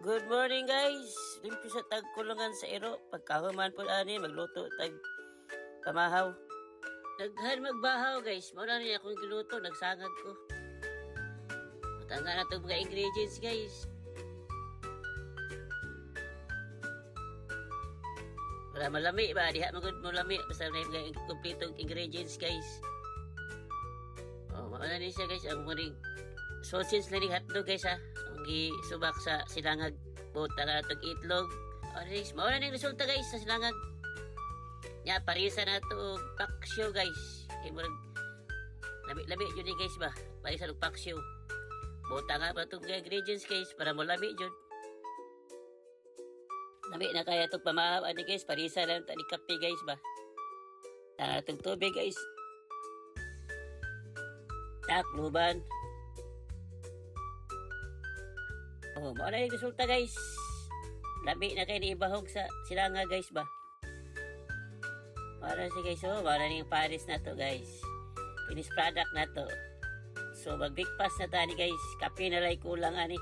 Good morning guys. Limpyo sa tagkulungan sa iro. Pagkahuman po ani magluto tag kamahaw. Daghan magbahaw guys. Muna niya akong giluto, nagsangag ko. Matanga na itong mga ingredients guys. Wala malami ba? Diha magod mo lami. Basta na yung mga kompletong ingredients guys. Mauna niya siya guys. Ang muning sausage na ning hotdog guys ha. Ang subak sa silangag. Buta na itong itlog. Mauna ning resulta guys sa silangag. Nya parisa na ito paksyo guys. Lami-lami yun eh guys ba. Parisa ng paksyo. Buta nga pa itong ingredients guys para mo lami yun. Lami na kaya itong pamahaw ani guys. Parisa lang ito ni kape guys ba. Tanga itong tubig guys. Takluban. Mauna yung resulta guys. Lami na kayo ni ibahog sa silanga guys ba. Mauna si guys mauna yung paris na to guys. Finished product na to. So mag-big pass na tani guys. Kape na lang kulang ani.